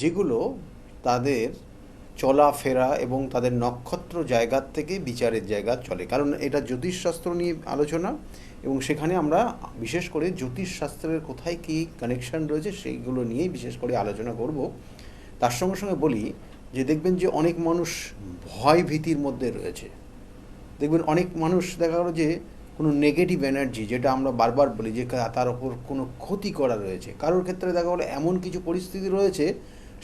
যেগুলো তাদের চলাফেরা এবং তাদের নক্ষত্র জায়গার থেকে বিচারের জায়গা চলে, কারণ এটা জ্যোতিষশাস্ত্র নিয়ে আলোচনা এবং সেখানে আমরা বিশেষ করে জ্যোতিষশাস্ত্রের কোথায় কী কানেকশান রয়েছে সেইগুলো নিয়েই বিশেষ করে আলোচনা করব। তার সঙ্গে সঙ্গে বলি যে দেখবেন যে অনেক মানুষ ভয় ভীতির মধ্যে রয়েছে। দেখবেন অনেক মানুষ দেখা গেলো যে কোনো নেগেটিভ এনার্জি, যেটা আমরা বারবার বলি যে তার ওপর কোনো ক্ষতি করা রয়েছে। কারোর ক্ষেত্রে দেখা গেলো এমন কিছু পরিস্থিতি রয়েছে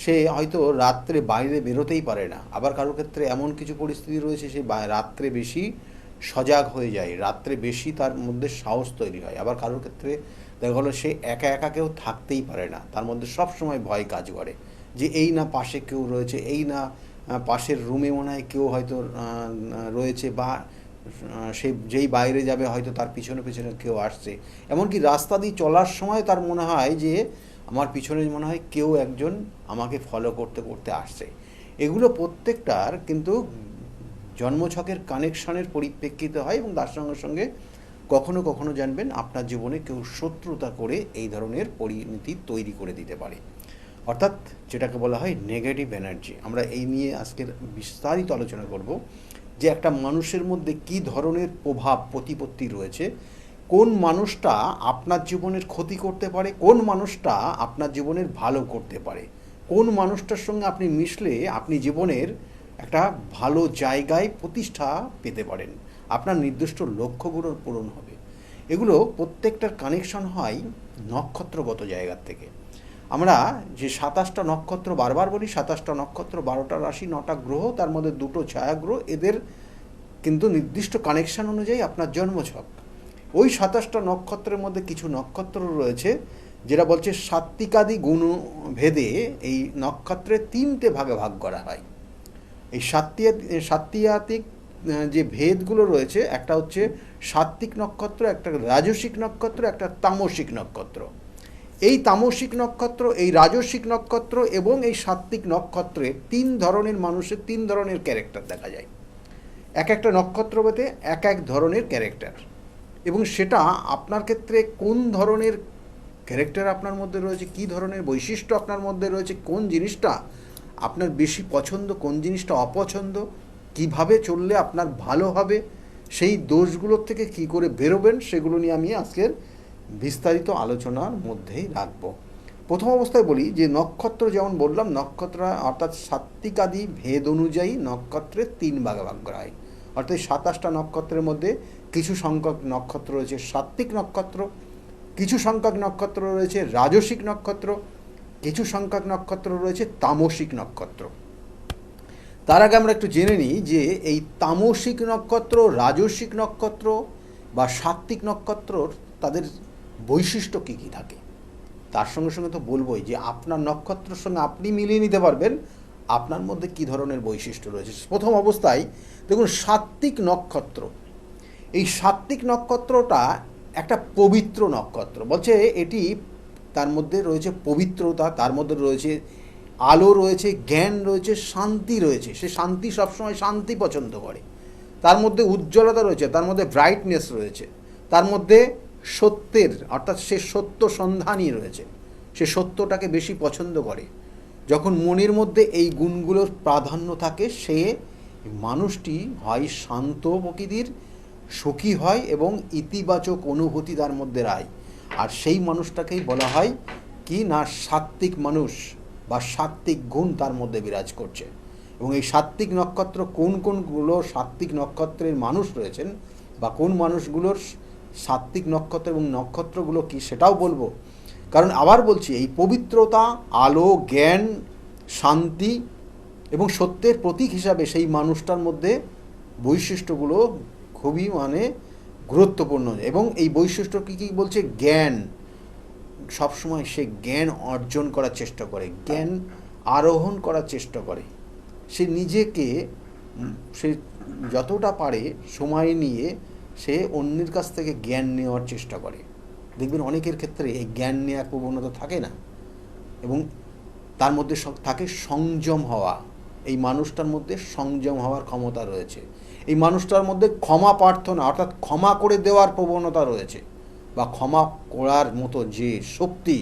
সে হয়তো রাত্রে বাইরে বেরোতেই পারে না, আবার কারোর ক্ষেত্রে এমন কিছু পরিস্থিতি রয়েছে সে রাত্রে বেশি সজাগ হয়ে যায়, রাত্রে বেশি তার মধ্যে সাহস তৈরি হয়। আবার কারোর ক্ষেত্রে দেখা গেলো সে একা একা কেউ থাকতেই পারে না, তার মধ্যে সব সময় ভয় কাজ করে যে এই না পাশে কেউ রয়েছে, এই না পাশের রুমে মনে হয় কেউ হয়তো রয়েছে, বা সে যেই বাইরে যাবে হয়তো তার পিছনে পিছনে কেউ আসছে। এমনকি রাস্তা দিয়ে চলার সময় তার মনে হয় যে আমার পিছনে মনে হয় কেউ একজন আমাকে ফলো করতে করতে আসছে। এগুলো প্রত্যেকটার কিন্তু জন্মছকের কানেকশনের পরিপ্রেক্ষিতে হয় এবং তার সঙ্গে সঙ্গে কখনো কখনো জানবেন আপনার জীবনে কেউ শত্রুতা করে এই ধরনের পরিণতি তৈরি করে দিতে পারে, অর্থাৎ যেটাকে বলা হয় নেগেটিভ এনার্জি। আমরা এই নিয়ে আজকের বিস্তারিত আলোচনা করব যে একটা মানুষের মধ্যে কী ধরনের প্রভাব প্রতিপত্তি রয়েছে, কোন মানুষটা আপনার জীবনের ক্ষতি করতে পারে, কোন মানুষটা আপনার জীবনের ভালো করতে পারে, কোন মানুষটার সঙ্গে আপনি মিশলে আপনি জীবনের একটা ভালো জায়গায় প্রতিষ্ঠা পেতে পারেন, আপনার নির্দিষ্ট লক্ষ্যগুলোর পূরণ হবে। এগুলো প্রত্যেকটার কানেকশন হয় নক্ষত্রগত জায়গার থেকে। আমরা যে 27টা নক্ষত্র বারবার বলি, 27টা নক্ষত্র, 12টা রাশি, 9টা গ্রহ, তার মধ্যে 2টো ছায়াগ্রহ, এদের কিন্তু নির্দিষ্ট কানেকশন অনুযায়ী আপনার জন্মছক। ওই 27টা নক্ষত্রের মধ্যে কিছু নক্ষত্র রয়েছে যেটা বলছে সাত্ত্বিকাদি গুণ ভেদে এই নক্ষত্রের 3টে ভাগে ভাগ করা হয়। এই সাত্ত্বিক যে ভেদগুলো রয়েছে, একটা হচ্ছে সাত্ত্বিক নক্ষত্র, একটা রাজসিক নক্ষত্র, একটা তামসিক নক্ষত্র। এই তামসিক নক্ষত্র, এই রাজসিক নক্ষত্র এবং এই সাত্ত্বিক নক্ষত্রে 3 ধরনের মানুষের 3 ধরনের ক্যারেক্টার দেখা যায়। এক একটা নক্ষত্র ভেদে এক এক ধরনের ক্যারেক্টার, এবং সেটা আপনার ক্ষেত্রে কোন ধরনের ক্যারেক্টার আপনার মধ্যে রয়েছে, কী ধরনের বৈশিষ্ট্য আপনার মধ্যে রয়েছে, কোন জিনিসটা আপনার বেশি পছন্দ, কোন জিনিসটা অপছন্দ, কিভাবে চললে আপনার ভালো হবে, সেই দোষগুলোর থেকে কি করে বেরোবেন, সেগুলো নিয়ে আমি আজকের বিস্তারিত আলোচনার মধ্যেই রাখব। প্রথম অবস্থায় বলি যে নক্ষত্র, যেমন বললাম, নক্ষত্র অর্থাৎ সাত্ত্বিকাদি ভেদ অনুযায়ী নক্ষত্রের 3 ভাগে ভাগ করা হয়। অর্থাৎ 27টা নক্ষত্রের মধ্যে কিছু সংখ্যক নক্ষত্র রয়েছে সাত্ত্বিক নক্ষত্র, কিছু সংখ্যক নক্ষত্র রয়েছে রাজসিক নক্ষত্র, কিছু সংখ্যক নক্ষত্র রয়েছে তামসিক নক্ষত্র। তার আগে আমরা একটু জেনে নিই যে এই তামসিক নক্ষত্র, রাজসিক নক্ষত্র বা সাত্ত্বিক নক্ষত্রর তাদের বৈশিষ্ট্য কী কী থাকে। তার সঙ্গে সঙ্গে তো বলবোই যে আপনার নক্ষত্রের সঙ্গে আপনি মিলিয়ে নিতে পারবেন আপনার মধ্যে কী ধরনের বৈশিষ্ট্য রয়েছে। প্রথম অবস্থায় দেখুন সাত্ত্বিক নক্ষত্র। এই সাত্ত্বিক নক্ষত্রটা একটা পবিত্র নক্ষত্র, বলছে এটি তার মধ্যে রয়েছে পবিত্রতা, তার মধ্যে রয়েছে আলো রয়েছে, জ্ঞান রয়েছে, শান্তি রয়েছে। সে শান্তি, সবসময় শান্তি পছন্দ করে। তার মধ্যে উজ্জ্বলতা রয়েছে, তার মধ্যে ব্রাইটনেস রয়েছে, তার মধ্যে সত্যের অর্থাৎ সে সত্য সন্ধানী রয়েছে, সে সত্যটাকে বেশি পছন্দ করে। যখন মনের মধ্যে এই গুণগুলোর প্রাধান্য থাকে সে মানুষটি হয় শান্ত প্রকৃতির, সুখী হয় এবং ইতিবাচক অনুভূতি তার মধ্যে রায়। আর সেই মানুষটাকেই বলা হয় কি না সাত্ত্বিক মানুষ বা সাত্ত্বিক গুণ তার মধ্যে বিরাজ করছে। এবং এই সাত্ত্বিক নক্ষত্র কোন কোনগুলো সাত্ত্বিক নক্ষত্রের মানুষ রয়েছেন বা কোন মানুষগুলোর সাত্ত্বিক নক্ষত্র এবং নক্ষত্রগুলো কি সেটাও বলবো। কারণ আবার বলছি, এই পবিত্রতা, আলো, জ্ঞান, শান্তি এবং সত্যের প্রতীক হিসাবে সেই মানুষটার মধ্যে বৈশিষ্ট্যগুলো খুবই গুরুত্বপূর্ণ। এবং এই বৈশিষ্ট্য কী কী বলছে, জ্ঞান, সবসময় সে জ্ঞান অর্জন করার চেষ্টা করে, জ্ঞান আরোহণ করার চেষ্টা করে। সে নিজেকে সে যতটা পারে সময় নিয়ে সে অন্যের কাছ থেকে জ্ঞান নেওয়ার চেষ্টা করে। দেখবেন অনেকের ক্ষেত্রে এই জ্ঞান নেওয়ার প্রবণতা থাকে না, এবং তার মধ্যে থাকে সংযম হওয়া। এই মানুষটার মধ্যে সংযম হওয়ার ক্ষমতা রয়েছে। এই মানুষটার মধ্যে ক্ষমা প্রার্থনা অর্থাৎ ক্ষমা করে দেওয়ার প্রবণতা রয়েছে, বা ক্ষমা করার মতো যে শক্তি,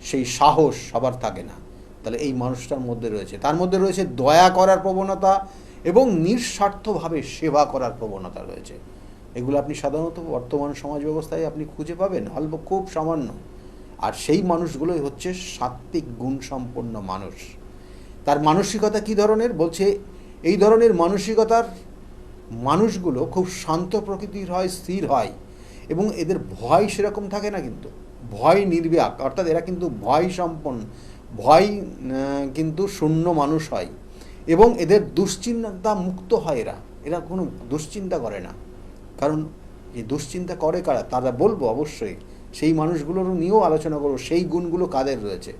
সেই সাহস সবার থাকে না। তাহলে এই মানুষটার মধ্যে রয়েছে, তার মধ্যে রয়েছে দয়া করার প্রবণতা এবং নিঃস্বার্থভাবে সেবা করার প্রবণতা রয়েছে। এগুলো আপনি সাধারণত বর্তমান সমাজ ব্যবস্থায় আপনি খুঁজে পাবেন অল্প, খুব সামান্য। আর সেই মানুষগুলোই হচ্ছে সাত্ত্বিক গুণসম্পন্ন মানুষ। তার মানসিকতা কী ধরনের বলছে, এই ধরনের মানসিকতার মানুষগুলো খুব শান্ত প্রকৃতির হয়, স্থির হয়, এবং এদের ভয় সেরকম থাকে না, কিন্তু ভয় নির্বাক, অর্থাৎ এরা কিন্তু ভয় সম্পন্ন, ভয় কিন্তু শূন্য মানুষ হয়, এবং এদের দুশ্চিন্তা মুক্ত হয়। এরা কোনো দুশ্চিন্তা করে না। কারণ যে দুশ্চিন্তা করে কারা, তারা বলবো অবশ্যই, সেই মানুষগুলোরও নিয়েও আলোচনা করবো সেই গুণগুলো কাদের রয়েছে।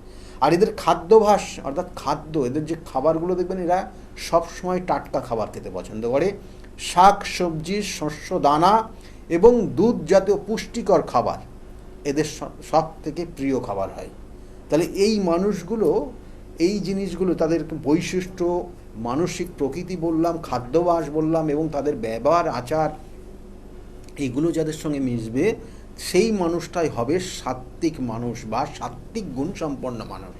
আর এদের খাদ্যাভ্যাস, অর্থাৎ খাদ্য, এদের যে খাবারগুলো দেখবেন, এরা সবসময় টাটকা খাবার খেতে পছন্দ করে। শাক সবজি, শস্য দানা এবং দুধ জাতীয় পুষ্টিকর খাবার এদের সব থেকে প্রিয় খাবার হয়। তাহলে এই মানুষগুলো, এই জিনিসগুলো, তাদের বৈশিষ্ট্য, মানসিক প্রকৃতি বললাম, খাদ্যাভ্যাস বললাম, এবং তাদের ব্যবহার আচার, এইগুলো যাদের সঙ্গে মিশবে সেই মানুষটাই হবে সাত্ত্বিক মানুষ বা সাত্ত্বিক গুণসম্পন্ন মানুষ।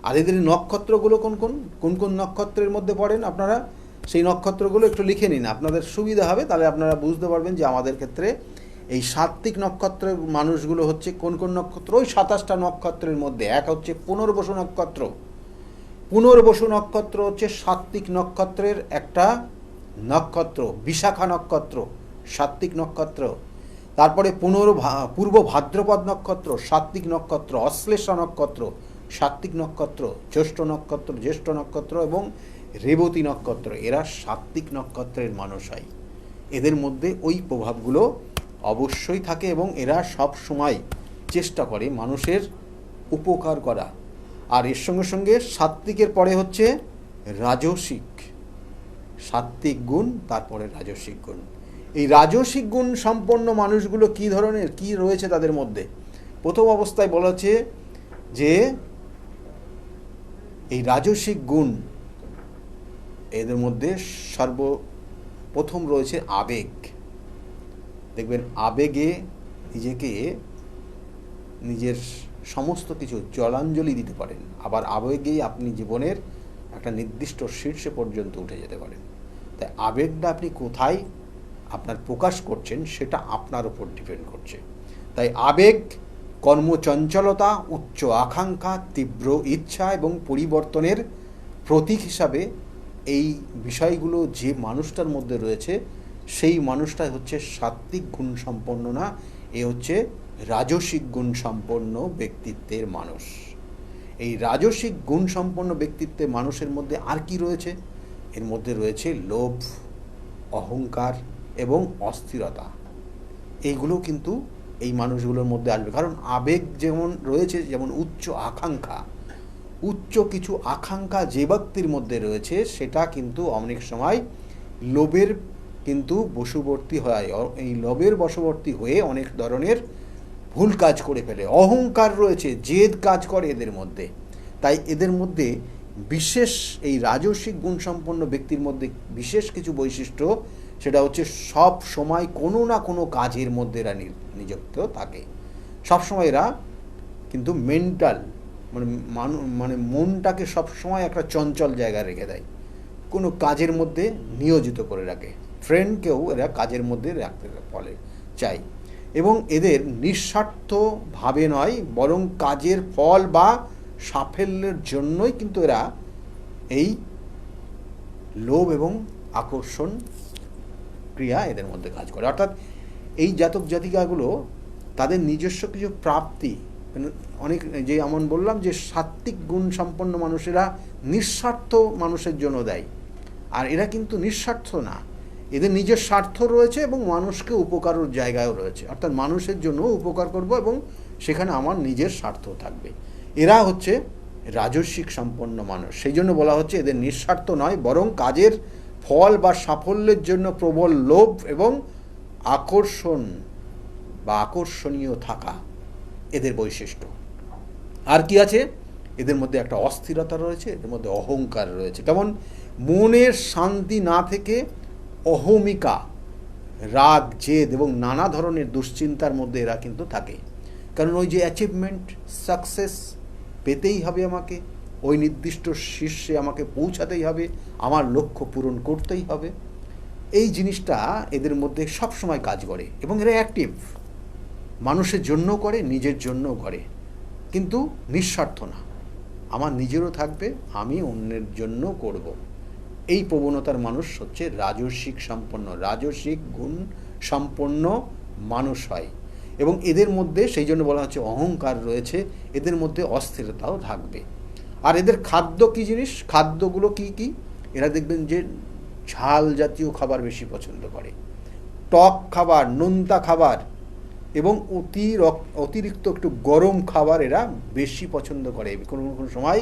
আর এদের নক্ষত্রগুলো কোন কোন কোন কোন নক্ষত্রের মধ্যে পড়েন আপনারা সেই নক্ষত্রগুলো একটু লিখে নিন, আপনাদের সুবিধা হবে, তাহলে আপনারা বুঝতে পারবেন যে আমাদের ক্ষেত্রে এই সাত্ত্বিক নক্ষত্রের মানুষগুলো হচ্ছে কোন কোন নক্ষত্র। ওই 27টা নক্ষত্রের মধ্যে এক হচ্ছে পুনর্বসু নক্ষত্র। পুনর্বসু নক্ষত্র হচ্ছে সাত্ত্বিক নক্ষত্রের একটা নক্ষত্র। বিশাখা নক্ষত্র সাত্ত্বিক নক্ষত্র। তারপরে পূর্ব ভাদ্রপদ নক্ষত্র সাত্ত্বিক নক্ষত্র। অশ্লেষা নক্ষত্র সাত্ত্বিক নক্ষত্র। জ্যেষ্ঠ নক্ষত্র এবং রেবতী নক্ষত্র, এরা সাত্ত্বিক নক্ষত্রের মানুষ হয়। এদের মধ্যে ওই প্রভাবগুলো অবশ্যই থাকে, এবং এরা সব সময় চেষ্টা করে মানুষের উপকার করা। আর এর সঙ্গে সঙ্গে সাত্ত্বিকের পরে হচ্ছে রাজসিক। সাত্ত্বিক গুণ, তারপরে রাজসিক গুণ। এই রাজসিক গুণ সম্পন্ন মানুষগুলো কী ধরনের, কী রয়েছে তাদের মধ্যে? প্রথম অবস্থায় বলা হচ্ছে যে এই রাজসিক গুণ, এদের মধ্যে সর্বপ্রথম রয়েছে আবেগ। দেখবেন আবেগে নিজের সমস্ত কিছু জলাঞ্জলি দিতে পারেন, আবার আবেগেই আপনি জীবনের একটা নির্দিষ্ট শীর্ষে পর্যন্ত উঠে যেতে পারেন। তাই আবেগটা আপনি কোথায় আপনার প্রকাশ করছেন সেটা আপনার উপর ডিপেন্ড করছে। তাই আবেগ, কর্মচঞ্চলতা, উচ্চ আকাঙ্ক্ষা, তীব্র ইচ্ছা এবং পরিবর্তনের প্রতীক হিসাবে এই বিষয়গুলো যে মানুষটার মধ্যে রয়েছে সেই মানুষটাই হচ্ছে সাত্ত্বিক গুণ সম্পন্ন না, এ হচ্ছে রাজসিক গুণ সম্পন্ন ব্যক্তিত্বের মানুষ। এই রাজসিক গুণ সম্পন্ন ব্যক্তিত্বের মানুষের মধ্যে আর কি রয়েছে? এর মধ্যে রয়েছে লোভ, অহংকার এবং অস্থিরতা। এইগুলো কিন্তু এই মানুষগুলোর মধ্যে আসবে। কারণ আবেগ যেমন রয়েছে, যেমন উচ্চ আকাঙ্ক্ষা, উচ্চ কিছু আকাঙ্ক্ষা যে ব্যক্তির মধ্যে রয়েছে সেটা কিন্তু অনেক সময় লোভের কিন্তু বশবর্তী হয়। এই লোভের বশবর্তী হয়ে অনেক ধরনের ভুল কাজ করে ফেলে। অহংকার রয়েছে, জেদ কাজ করে এদের মধ্যে। তাই এদের মধ্যে বিশেষ, এই রাজসিক গুণসম্পন্ন ব্যক্তির মধ্যে বিশেষ কিছু বৈশিষ্ট্য, সেটা হচ্ছে সব সময় কোনো না কোনো কাজের মধ্যে এরা নিযুক্ত থাকে। সবসময় এরা কিন্তু মেন্টাল মানে মনটাকে সবসময় একটা চঞ্চল জায়গায় রেখে দেয়, কোনো কাজের মধ্যে নিয়োজিত করে রাখে। ফ্রেন্ডকেও এরা কাজের মধ্যে রাখতে ফলে চাই, এবং এদের নিঃস্বার্থভাবে নয় বরং কাজের ফল বা সাফল্যের জন্যই কিন্তু এরা এই লোভ এবং আকর্ষণ ক্রিয়া এদের মধ্যে কাজ করে। অর্থাৎ এই জাতক জাতিকাগুলো তাদের নিজস্ব কিছু প্রাপ্তি, অনেক যে এমন বললাম যে সাত্ত্বিক গুণ সম্পন্ন মানুষেরা নিঃস্বার্থ মানুষের জন্য দেয়, আর এরা কিন্তু নিঃস্বার্থ না, এদের নিজের স্বার্থ রয়েছে এবং মানুষকে উপকারের জায়গায়ও রয়েছে। অর্থাৎ মানুষের জন্য উপকার করব এবং সেখানে আমার নিজের স্বার্থ থাকবে। এরা হচ্ছে রাজস্বিক সম্পন্ন মানুষ। সেই জন্য বলা হচ্ছে এদের নিঃস্বার্থ নয় বরং কাজের ফল বা সাফল্যের জন্য প্রবল লোভ এবং আকর্ষণ বা আকর্ষণীয় থাকা এদের বৈশিষ্ট্য। আর কি আছে? এদের মধ্যে একটা অস্থিরতা রয়েছে, এদের মধ্যে অহংকার রয়েছে। কেমন? মনের শান্তি না থেকে অহমিকা, রাগ, জেদ এবং নানা ধরনের দুশ্চিন্তার মধ্যে এরা কিন্তু থাকে। কারণ ওই যে অ্যাচিভমেন্ট, সাকসেস পেতেই হবে আমাকে, ওই নির্দিষ্ট শীর্ষে আমাকে পৌঁছাতেই হবে, আমার লক্ষ্য পূরণ করতেই হবে। এই জিনিসটা এদের মধ্যে সবসময় কাজ করে এবং এরা অ্যাক্টিভ, মানুষের জন্য করে, নিজের জন্যও করে, কিন্তু নিঃস্বার্থ না। আমার নিজেরও থাকবে, আমি অন্যের জন্য করব। এই প্রবণতার মানুষ হচ্ছে রাজসিক সম্পন্ন, রাজসিক গুণ সম্পন্ন মানুষ হয়। এবং এদের মধ্যে সেই জন্য বলা হচ্ছে অহংকার রয়েছে, এদের মধ্যে অস্থিরতাও থাকবে। আর এদের খাদ্য কী জিনিস, খাদ্যগুলো কি কি, এরা দেখবেন যে ঝাল জাতীয় খাবার বেশি পছন্দ করে, টক খাবার, নোনতা খাবার এবং অতিরিক্ত একটু গরম খাবার এরা বেশি পছন্দ করে। কোনো কোনো সময়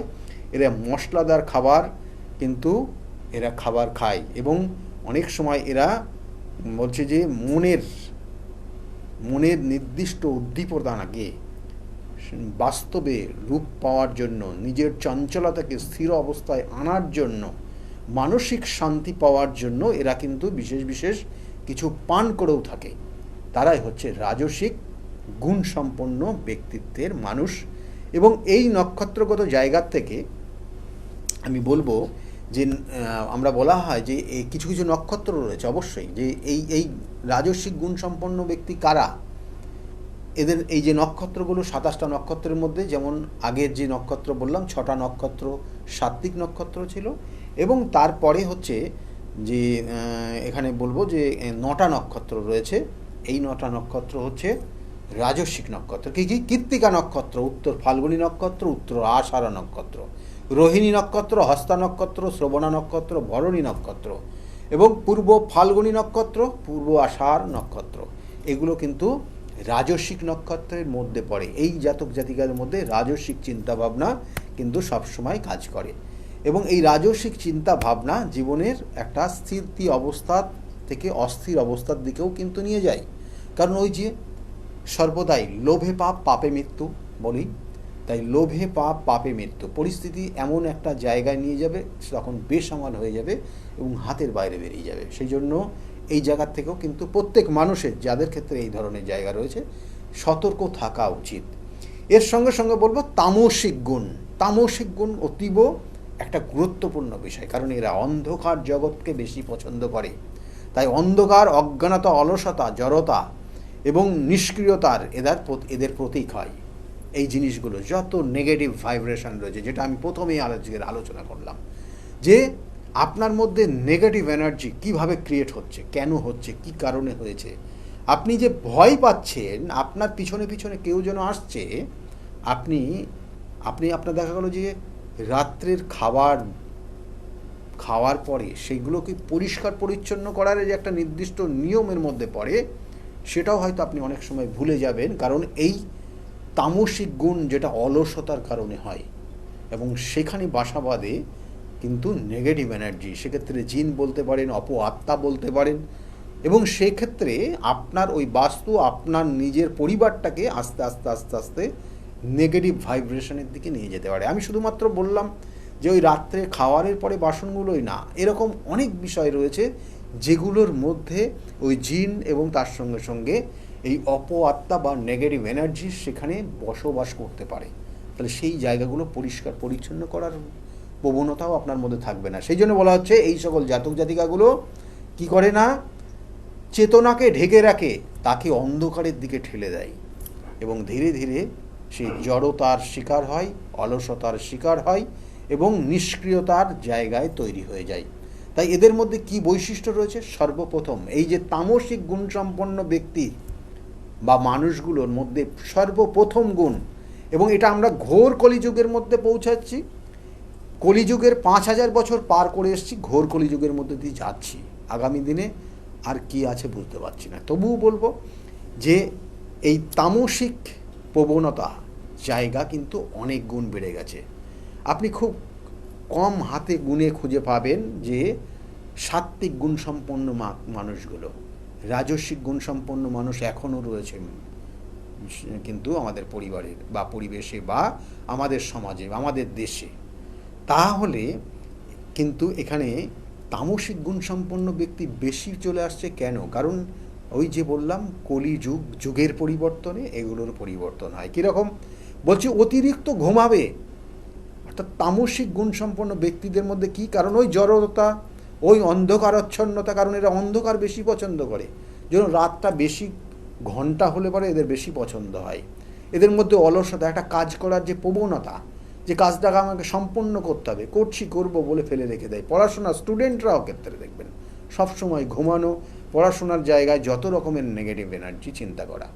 এরা মশলাদার খাবার কিন্তু এরা খাবার খায়। এবং অনেক সময় এরা বলছে যে মনের নির্দিষ্ট উদ্দীপনাকে বাস্তবে রূপ পাওয়ার জন্য, নিজের চঞ্চলতাকে স্থির অবস্থায় আনার জন্য, মানসিক শান্তি পাওয়ার জন্য এরা কিন্তু বিশেষ বিশেষ কিছু পান করেও থাকে। তারাই হচ্ছে রাজসিক গুণসম্পন্ন ব্যক্তিত্বের মানুষ। এবং এই নক্ষত্রগত জায়গার থেকে আমি বলবো যে আমরা বলা হয় যে এই কিছু কিছু নক্ষত্র রয়েছে অবশ্যই, যে এই রাজস্বিক গুণসম্পন্ন ব্যক্তি কারা। এদের এই যে নক্ষত্রগুলো 27টা নক্ষত্রের মধ্যে, যেমন আগের যে নক্ষত্র বললাম 6টা নক্ষত্র সাত্ত্বিক নক্ষত্র ছিল, এবং তারপরে হচ্ছে যে এখানে বলবো যে 9টা নক্ষত্র রয়েছে। এই 9টা নক্ষত্র হচ্ছে রাজস্বিক নক্ষত্র। কী কী? কৃত্তিকা নক্ষত্র, উত্তর ফাল্গুনী নক্ষত্র, উত্তর আষাঢ়া নক্ষত্র, রোহিণী নক্ষত্র, হস্তা নক্ষত্র, শ্রবণা নক্ষত্র, ভরণী নক্ষত্র এবং পূর্ব ফাল্গুনী নক্ষত্র, পূর্ব আষাঢ় নক্ষত্র। এগুলো কিন্তু রাজস্বিক নক্ষত্রের মধ্যে পড়ে। এই জাতক জাতিকাদের মধ্যে রাজস্বিক চিন্তাভাবনা কিন্তু সবসময় কাজ করে, এবং এই রাজস্বিক চিন্তা ভাবনা জীবনের একটা স্থিতি অবস্থা থেকে অস্থির অবস্থার দিকেও কিন্তু নিয়ে যায়। কারণ ওই যে সর্বদাই লোভে পাপ পাপে মৃত্যু বলি, তাই লোভে পাপ পাপে মৃত্যু পরিস্থিতি এমন একটা জায়গায় নিয়ে যাবে, তখন বেসামাল হয়ে যাবে এবং হাতের বাইরে বেরিয়ে যাবে। সেই জন্য এই জায়গার থেকেও কিন্তু প্রত্যেক মানুষের, যাদের ক্ষেত্রে এই ধরনের জায়গা রয়েছে, সতর্ক থাকা উচিত। এর সঙ্গে সঙ্গে বলবো তামসিক গুণ। তামসিক গুণ অতীব একটা গুরুত্বপূর্ণ বিষয়, কারণ এরা অন্ধকার জগৎকে বেশি পছন্দ করে। তাই অন্ধকার, অজ্ঞানতা, অলসতা, জড়তা এবং নিষ্ক্রিয়তার এদের প্রতীক হয়। এই জিনিসগুলো যত নেগেটিভ ভাইব্রেশন রয়েছে, যেটা আমি প্রথমেই আলোচনা করলাম, যে আপনার মধ্যে নেগেটিভ এনার্জি কিভাবে ক্রিয়েট হচ্ছে, কেন হচ্ছে, কি কারণে হয়েছে। আপনি যে ভয় পাচ্ছেন, আপনার পিছনে পিছনে কেউ যেন আসছে, আপনি আপনার দেখা গেল যে রাত্রের খাওয়ার পরে সেইগুলোকে পরিষ্কার পরিচ্ছন্ন করার যে একটা নির্দিষ্ট নিয়মের মধ্যে পড়ে, সেটাও হয়তো আপনি অনেক সময় ভুলে যাবেন। কারণ এই তামসিক গুণ যেটা অলসতার কারণে হয়, এবং সেখানে বাসা বাঁধে কিন্তু নেগেটিভ এনার্জি। সেক্ষেত্রে জিন বলতে পারেন, আত্মা বলতে পারেন, এবং সেক্ষেত্রে আপনার ওই বাস্তু আপনার নিজের পরিবারটাকে আস্তে আস্তে আস্তে আস্তে নেগেটিভ ভাইব্রেশনের দিকে নিয়ে যেতে পারে। আমি শুধুমাত্র বললাম যে ওই রাত্রে খাওয়ারের পরে বাসনগুলোই না, এরকম অনেক বিষয় রয়েছে যেগুলোর মধ্যে ওই জিন এবং তার সঙ্গে সঙ্গে এই আত্মা বা নেগেটিভ এনার্জি সেখানে বসবাস করতে পারে। তাহলে সেই জায়গাগুলো পরিষ্কার পরিচ্ছন্ন করার প্রবণতাও আপনার মধ্যে থাকবে না। সেই জন্য বলা হচ্ছে এই সকল জাতক জাতিকাগুলো কি করে না, চেতনাকে ঢেকে রাখে, তাকে অন্ধকারের দিকে ঠেলে দেয়, এবং ধীরে ধীরে সে জড়তার শিকার হয়, অলসতার শিকার হয় এবং নিষ্ক্রিয়তার জায়গায় তৈরি হয়ে যায়। তাই এদের মধ্যে কি বৈশিষ্ট্য রয়েছে? সর্বপ্রথম এই যে তামসিক গুণসম্পন্ন ব্যক্তি বা মানুষগুলোর মধ্যে সর্বপ্রথম গুণ, এবং এটা আমরা ঘোর কলিযুগের মধ্যে পৌঁছাচ্ছি, কলিযুগের 5000 বছর পার করে এসেছি, ঘোর কলিযুগের মধ্যে দিয়ে যাচ্ছি। আগামী দিনে আর কি আছে বুঝতে পারছি না। তবুও বলবো যে এই তামসিক প্রবণতা জায়গা কিন্তু অনেক গুণ বেড়ে গেছে। আপনি খুব কম হাতে গুণে খুঁজে পাবেন যে সাত্ত্বিক গুণসম্পন্ন মানুষগুলো। রাজস্বিক গুণসম্পন্ন মানুষ এখনও রয়েছে কিন্তু আমাদের পরিবারের বা পরিবেশে বা আমাদের সমাজে, আমাদের দেশে। তাহলে কিন্তু এখানে তামসিক গুণসম্পন্ন ব্যক্তি বেশি চলে আসছে কেন? কারণ ওই যে বললাম যুগের পরিবর্তনে এগুলোর পরিবর্তন হয়। কীরকম বলছি? অতিরিক্ত ঘুমাবে, অর্থাৎ তামসিক গুণসম্পন্ন ব্যক্তিদের মধ্যে কি, কারণ ওই জড়তা, ওই অন্ধকারাচ্ছন্নতা, কারণ এরা অন্ধকার বেশি পছন্দ করে, যেন রাতটা বেশি ঘন্টা হলে পরে এদের বেশি পছন্দ হয়। এদের মধ্যে অলসতা, একটা কাজ করার যে প্রবণতা, যে কাজটাকে আমাকে সম্পন্ন করতে হবে, করবো বলে ফেলে রেখে দেয়। পড়াশোনা স্টুডেন্টরাও ক্ষেত্রে দেখবেন সবসময় ঘুমানো, পড়াশোনার জায়গায় যত রকমের নেগেটিভ এনার্জি চিন্তা করা,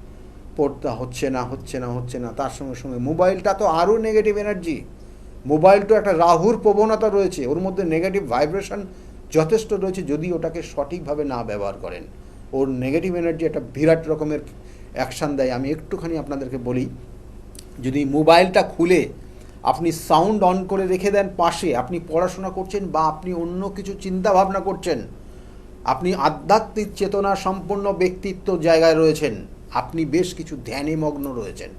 পড়তে হচ্ছে না, তার সঙ্গে সঙ্গে মোবাইলটা তো আরও নেগেটিভ এনার্জি। মোবাইলটা একটা রাহুর প্রবণতা রয়েছে, ওর মধ্যে নেগেটিভ ভাইব্রেশন যথেষ্ট রয়েছে। যদি ওটাকে সঠিকভাবে না ব্যবহার করেন, ওর নেগেটিভ এনার্জি একটা বিরাট রকমের অ্যাকশান দেয়। আমি একটুখানি আপনাদেরকে বলি, যদি মোবাইলটা খুলে আপনি সাউন্ড অন করে রেখে দেন পাশে, আপনি পড়াশোনা করছেন বা আপনি অন্য কিছু চিন্তা ভাবনা করছেন, আপনি আধ্যাত্মিক চেতনা সম্পন্ন ব্যক্তিত্ব জায়গায় রয়েছেন, আপনি বেশ কিছু ধ্যানে মগ্ন রয়েছেন,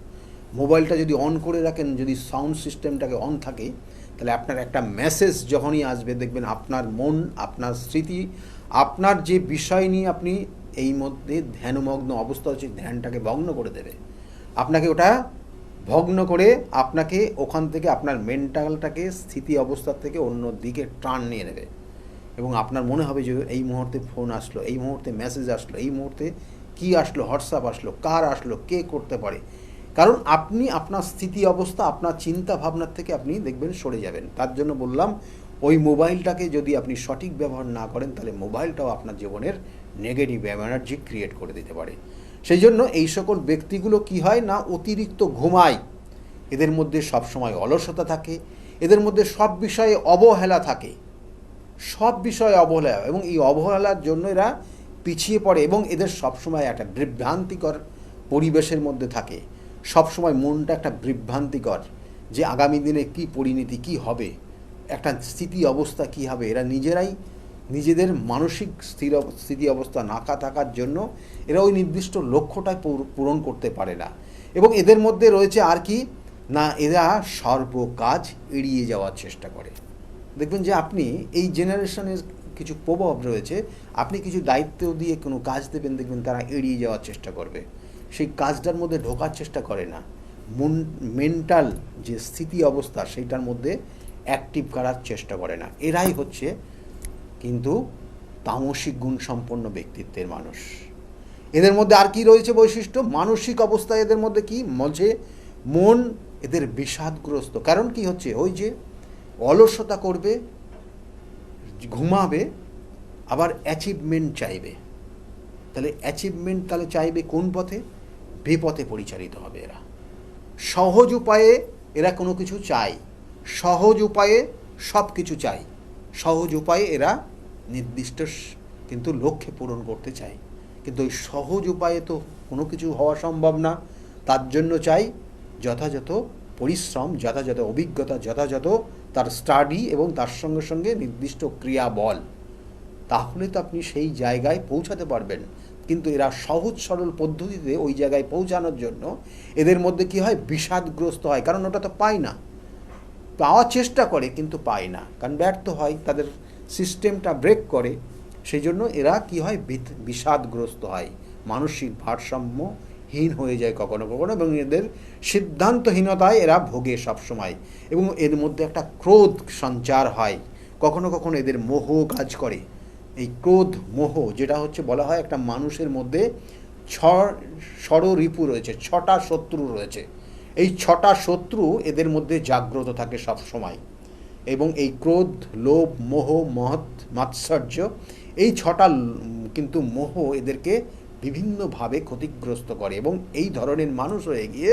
মোবাইলটা যদি অন করে রাখেন, যদি সাউন্ড সিস্টেমটাকে অন থাকে, তাহলে আপনার একটা মেসেজ যখনই আসবে দেখবেন আপনার মন, আপনার স্মৃতি, আপনার যে বিষয় নিয়ে আপনি এই মধ্যে ধ্যানমগ্ন অবস্থা হচ্ছে, ধ্যানটাকে ভগ্ন করে দেবে। আপনাকে ওটা ভগ্ন করে আপনাকে ওখান থেকে আপনার মেন্টালটাকে স্থিতি অবস্থার থেকে অন্য দিকে টার্ন নিয়ে নেবে, এবং আপনার মনে হবে যে এই মুহূর্তে ফোন আসলো, এই মুহূর্তে মেসেজ আসলো, এই মুহূর্তে কী আসলো, হোয়াটসঅ্যাপ আসলো, কার আসলো, কে করতে পারে। কারণ আপনি আপনার স্থিতি অবস্থা, আপনার চিন্তা ভাবনার থেকে আপনি দেখবেন সরে যাবেন। তার জন্য বললাম, ওই মোবাইলটাকে যদি আপনি সঠিক ব্যবহার না করেন, তাহলে মোবাইলটাও আপনার জীবনের নেগেটিভ এনার্জি ক্রিয়েট করে দিতে পারে। সেই জন্য এই সকল ব্যক্তিগুলো কি হয় না, অতিরিক্ত ঘুমায়, এদের মধ্যে সবসময় অলসতা থাকে, এদের মধ্যে সব বিষয়ে অবহেলা থাকে, সব বিষয়ে অবহেলা, এবং এই অবহেলার জন্য এরা পিছিয়ে পড়ে, এবং এদের সবসময় একটা বিভ্রান্তিকর পরিবেশের মধ্যে থাকে। সবসময় মনটা একটা বিভ্রান্তিকর, যে আগামী দিনে কি পরিণতি কী হবে, একটা স্থিতি অবস্থা কী হবে। এরা নিজেরাই নিজেদের মানসিক স্থিতি অবস্থা না থাকার জন্য এরা ওই নির্দিষ্ট লক্ষ্যটাই পূরণ করতে পারে না। এবং এদের মধ্যে রয়েছে আর কি না, এরা সর্ব কাজ এড়িয়ে যাওয়ার চেষ্টা করে। দেখবেন যে আপনি এই জেনারেশনের কিছু প্রভাব রয়েছে, আপনি কিছু দায়িত্ব দিয়ে কোনো কাজ দেবেন, দেখবেন তারা এড়িয়ে যাওয়ার চেষ্টা করবে, সেই কাজটার মধ্যে ঢোকার চেষ্টা করে না, মেন্টাল যে স্থিতি অবস্থা সেইটার মধ্যে অ্যাক্টিভ করার চেষ্টা করে না। এরাই হচ্ছে কিন্তু তামসিক গুণসম্পন্ন ব্যক্তিত্বের মানুষ। এদের মধ্যে আর কি রয়েছে বৈশিষ্ট্য, মানসিক অবস্থা এদের মধ্যে কি মজে, মন এদের বিষাদগ্রস্ত। কারণ কি হচ্ছে, ওই যে অলসতা করবে, ঘুমাবে, আবার অ্যাচিভমেন্ট চাইবে। তাহলে অ্যাচিভমেন্ট তাহলে চাইবে কোন পথে, বেপথে পরিচালিত হবে এরা। সহজ উপায়ে এরা কোনো কিছু চায়, সহজ উপায়ে সব কিছু চায়, সহজ উপায়ে এরা নির্দিষ্ট কিন্তু লক্ষ্যে পূরণ করতে চায়। কিন্তু ওই সহজ উপায়ে তো কোনো কিছু হওয়া সম্ভব না। তার জন্য চাই যথাযথ পরিশ্রম, যথাযথ অভিজ্ঞতা, যথাযথ তার স্টাডি, এবং তার সঙ্গে সঙ্গে নির্দিষ্ট ক্রিয়াবল। তাহলে তো আপনি সেই জায়গায় পৌঁছাতে পারবেন। কিন্তু এরা সহজ সরল পদ্ধতিতে ওই জায়গায় পৌঁছানোর জন্য এদের মধ্যে কি হয়, বিষাদগ্রস্ত হয়। কারণ ওটা তো পায় না, পাওয়ার চেষ্টা করে কিন্তু পায় না, কারণ ব্যর্থ হয়, তাদের সিস্টেমটা ব্রেক করে। সেই জন্য এরা কি হয়, বিষাদগ্রস্ত হয়, মানসিক ভারসাম্যহীন হয়ে যায় কখনো কখনো, এবং এদের সিদ্ধান্তহীনতায় এরা ভোগে সবসময়, এবং এর মধ্যে একটা ক্রোধ সঞ্চার হয়। কখনো কখনো এদের মোহ কাজ করে। এই ক্রোধ মোহ যেটা হচ্ছে বলা হয়, একটা মানুষের মধ্যে ষড়রিপু রয়েছে, 6টা শত্রু রয়েছে। এই 6টা শত্রু এদের মধ্যে জাগ্রত থাকে সব সময়, এবং এই ক্রোধ, লোভ, মোহ, মাৎসর্য, এই 6টা কিন্তু মোহ এদেরকে বিভিন্নভাবে ক্ষতিগ্রস্ত করে, এবং এই ধরনের মানুষ হয়ে গিয়ে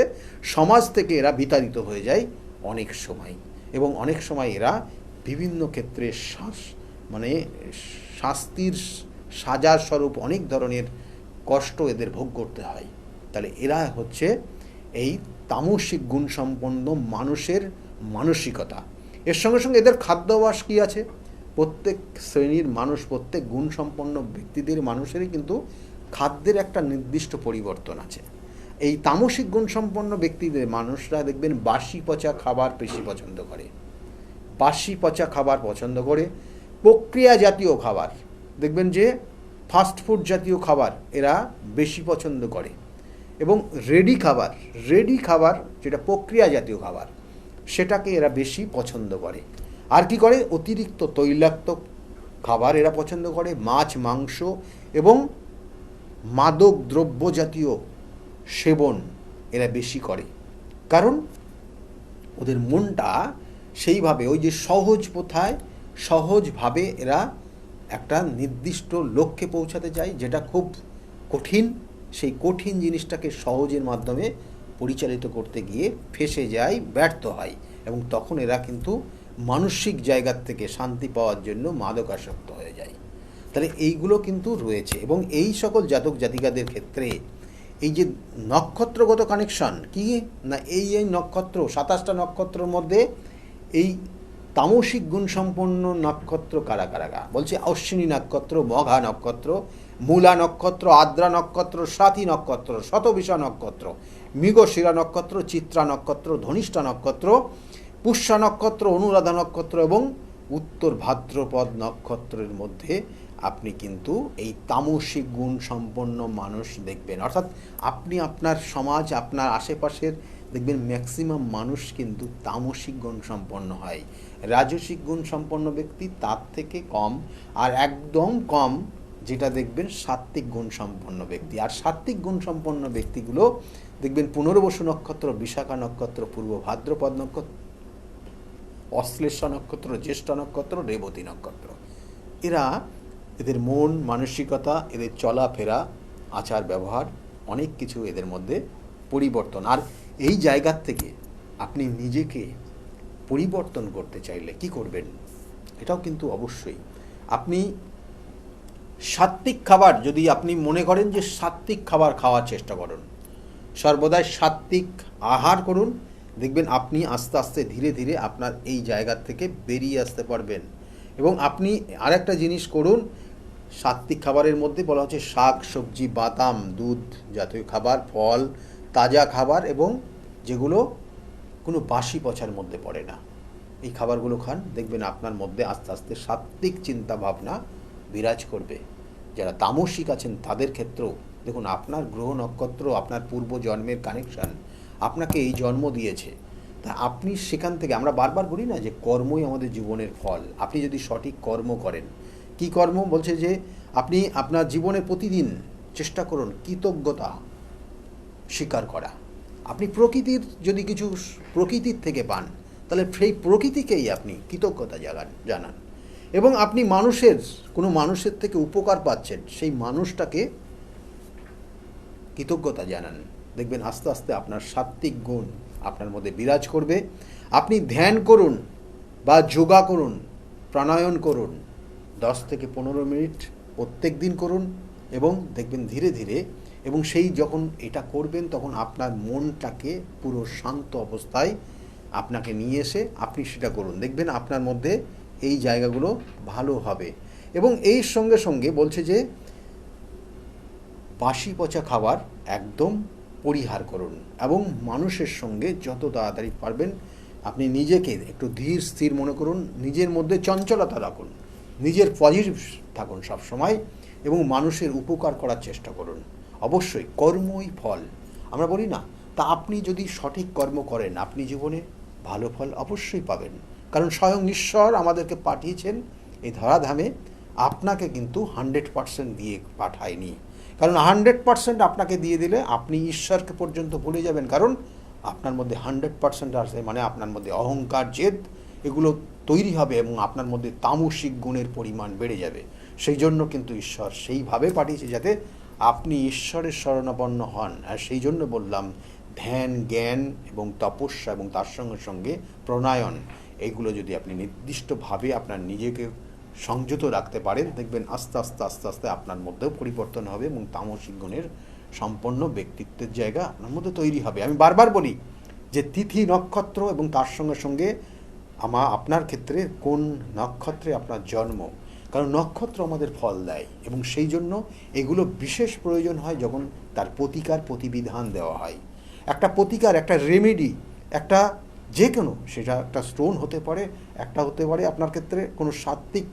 সমাজ থেকে এরা বিতাড়িত হয়ে যায় অনেক সময়। এবং অনেক সময় এরা বিভিন্ন ক্ষেত্রে শাস্তির সাজার স্বরূপ অনেক ধরনের কষ্ট এদের ভোগ করতে হয়। তাহলে এরা হচ্ছে এই তামসিক গুণসম্পন্ন মানুষের মানসিকতা। এর সঙ্গে সঙ্গে এদের খাদ্যাভ্যাস কী আছে, প্রত্যেক শ্রেণীর মানুষ, প্রত্যেক গুণসম্পন্ন ব্যক্তিদের মানুষেরই কিন্তু খাদ্যের একটা নির্দিষ্ট পরিবর্তন আছে। এই তামসিক গুণসম্পন্ন ব্যক্তিদের মানুষরা দেখবেন বাসি পচা খাবার বেশি পছন্দ করে, বাসি পচা খাবার পছন্দ করে, প্রক্রিয়া জাতীয় খাবার, দেখবেন যে ফাস্টফুড জাতীয় খাবার এরা বেশি পছন্দ করে, এবং রেডি খাবার যেটা প্রক্রিয়া জাতীয় খাবার, সেটাকে এরা বেশি পছন্দ করে। আর কি করে, অতিরিক্ত তৈলাক্ত খাবার এরা পছন্দ করে, মাছ মাংস এবং মাদক দ্রব্য জাতীয় সেবন এরা বেশি করে। কারণ ওদের মনটা সেইভাবে ওই যে সহজ প্রথায় সহজভাবে এরা একটা নির্দিষ্ট লক্ষ্যে পৌঁছাতে চায়, যেটা খুব কঠিন, সেই কঠিন জিনিসটাকে সহজের মাধ্যমে পরিচালিত করতে গিয়ে ফেঁসে যায়, ব্যর্থ হয়, এবং তখন এরা কিন্তু মানসিক জায়গার থেকে শান্তি পাওয়ার জন্য মাদকাসক্ত হয়ে যায়। তাহলে এইগুলো কিন্তু রয়েছে, এবং এই সকল জাতক জাতিকাদের ক্ষেত্রে এই যে নক্ষত্রগত কানেকশন কি না, এই নক্ষত্র 27টা নক্ষত্রের মধ্যে এই তামসিক গুণসম্পন্ন নক্ষত্র কারা কারা বলছে, অশ্বিনী নক্ষত্র, মঘা নক্ষত্র, মূলা নক্ষত্র, আদ্রা নক্ষত্র, স্বাতী নক্ষত্র, শতবিষা নক্ষত্র, মৃগশিরা নক্ষত্র, চিত্রা নক্ষত্র, ধনিষ্ঠা নক্ষত্র, পুষ্যা নক্ষত্র, অনুরাধা নক্ষত্র এবং উত্তর ভাদ্রপদ নক্ষত্রের মধ্যে আপনি কিন্তু এই তামসিক গুণ সম্পন্ন মানুষ দেখবেন। অর্থাৎ আপনি আপনার সমাজ, আপনার আশেপাশের দেখবেন ম্যাক্সিমাম মানুষ কিন্তু তামসিক গুণ সম্পন্ন হয়। রাজসিক গুণ সম্পন্ন ব্যক্তি তার থেকে কম, আর একদম কম যেটা দেখবেন সাত্ত্বিক গুণ সম্পন্ন ব্যক্তি। আর সাত্ত্বিক গুণ সম্পন্ন ব্যক্তিগুলো দেখবেন পুনর্বসু নক্ষত্র, বিশাখা নক্ষত্র, পূর্ব ভাদ্রপদ নক্ষত্র, অশ্লেষা নক্ষত্র, জ্যেষ্ঠা নক্ষত্র, রেবতী নক্ষত্র। এদের মন মানসিকতা, এদের চলাফেরা, আচার ব্যবহার, অনেক কিছু এদের মধ্যে পরিবর্তন। আর এই জায়গার থেকে আপনি নিজেকে পরিবর্তন করতে চাইলে কি করবেন, এটাও কিন্তু অবশ্যই আপনি সাত্ত্বিক খাবার, যদি আপনি মনে করেন যে সাত্ত্বিক খাবার খাওয়ার চেষ্টা করুন, সর্বদাই সাত্ত্বিক আহার করুন, দেখবেন আপনি আস্তে আস্তে ধীরে ধীরে আপনার এই জায়গার থেকে বেরিয়ে আসতে পারবেন। এবং আপনি আরেকটা জিনিস করুন, সাত্ত্বিক খাবারের মধ্যে বলা হচ্ছে শাক সবজি, বাদাম, দুধ জাতীয় খাবার, ফল, তাজা খাবার, এবং যেগুলো কোনো বাসি পচার মধ্যে পড়ে না, এই খাবারগুলো খান, দেখবেন আপনার মধ্যে আস্তে আস্তে সাত্ত্বিক চিন্তা ভাবনা বিরাজ করবে। যারা তামসিক আছেন তাদের ক্ষেত্রেও দেখুন, আপনার গ্রহ নক্ষত্র, আপনার পূর্ব জন্মের কানেকশান আপনাকে এই জন্ম দিয়েছে, তা আপনি সেখান থেকে, আমরা বারবার বলি না যে কর্মই আমাদের জীবনের ফল। আপনি যদি সঠিক কর্ম করেন, কি কর্ম বলছে যে আপনি আপনার জীবনে প্রতিদিন চেষ্টা করুন কৃতজ্ঞতা স্বীকার করা। আপনি প্রকৃতির যদি কিছু প্রকৃতির থেকে পান, তাহলে সেই প্রকৃতিকেই আপনি কৃতজ্ঞতা জানান, এবং আপনি কোনো মানুষের থেকে উপকার পাচ্ছেন, সেই মানুষটাকে কৃতজ্ঞতা জানান। দেখবেন আস্তে আস্তে আপনার সাত্ত্বিক গুণ আপনার মধ্যে বিরাজ করবে। আপনি ধ্যান করুন বা যোগা করুন, প্রাণায়াম করুন, 10 থেকে 15 মিনিট প্রত্যেক দিন করুন, এবং দেখবেন ধীরে ধীরে, এবং সেই যখন এটা করবেন তখন আপনার মনটাকে পুরো শান্ত অবস্থায় আপনাকে নিয়ে এসে আপনি সেটা করুন, দেখবেন আপনার মধ্যে এই জায়গাগুলো ভালো হবে। এবং এই সঙ্গে সঙ্গে বলছে যে বাসি পচা খাবার একদম পরিহার করুন, এবং মানুষের সঙ্গে যত তাড়াতাড়ি পারবেন আপনি নিজেকে একটু ধীর স্থির মনে করুন, নিজের মধ্যে চঞ্চলতা রাখুন, নিজের পজিটিভ থাকুন সব সময়, এবং মানুষের উপকার করার চেষ্টা করুন। অবশ্যই কর্মই ফল, আমরা বলি না, তা আপনি যদি সঠিক কর্ম করেন আপনি জীবনে ভালো ফল অবশ্যই পাবেন। কারণ স্বয়ং ঈশ্বর আমাদেরকে পাঠিয়েছেন এই ধরাধামে, আপনাকে কিন্তু 100% দিয়ে পাঠায়নি। কারণ 100% আপনাকে দিয়ে দিলে আপনি ঈশ্বরকে পর্যন্ত ভুলে যাবেন, কারণ আপনার মধ্যে 100% আসে মানে আপনার মধ্যে অহংকার, জেদ এগুলো তৈরি হবে, এবং আপনার মধ্যে তামসিক গুণের পরিমাণ বেড়ে যাবে। সেই জন্য কিন্তু ঈশ্বর সেইভাবে পাঠিয়েছে যাতে আপনি ঈশ্বরের শরণাপন্ন হন। আর সেই জন্য বললাম ধ্যান, জ্ঞান এবং তপস্যা, এবং তার সঙ্গে সঙ্গে প্রণায়ন, এইগুলো যদি আপনি নির্দিষ্টভাবে আপনার নিজেকে সংযত রাখতে পারেন, দেখবেন আস্তে আস্তে আস্তে আস্তে আপনার মধ্যেও পরিবর্তন হবে, এবং তামসিক গুণের সম্পন্ন ব্যক্তিত্বের জায়গা আপনার মধ্যে তৈরি হবে। আমি বারবার বলি যে তিথি নক্ষত্র, এবং তার সঙ্গে সঙ্গে আপনার ক্ষেত্রে কোন নক্ষত্রে আপনার জন্ম, কারণ নক্ষত্র আমাদের ফল দেয়, এবং সেই জন্য এগুলো বিশেষ প্রয়োজন হয় যখন তার প্রতিবিধান দেওয়া হয়। একটা প্রতিকার, একটা রেমেডি, একটা যে কোনো, সেটা একটা স্টোন হতে পারে, একটা হতে পারে আপনার ক্ষেত্রে কোনো সাত্ত্বিক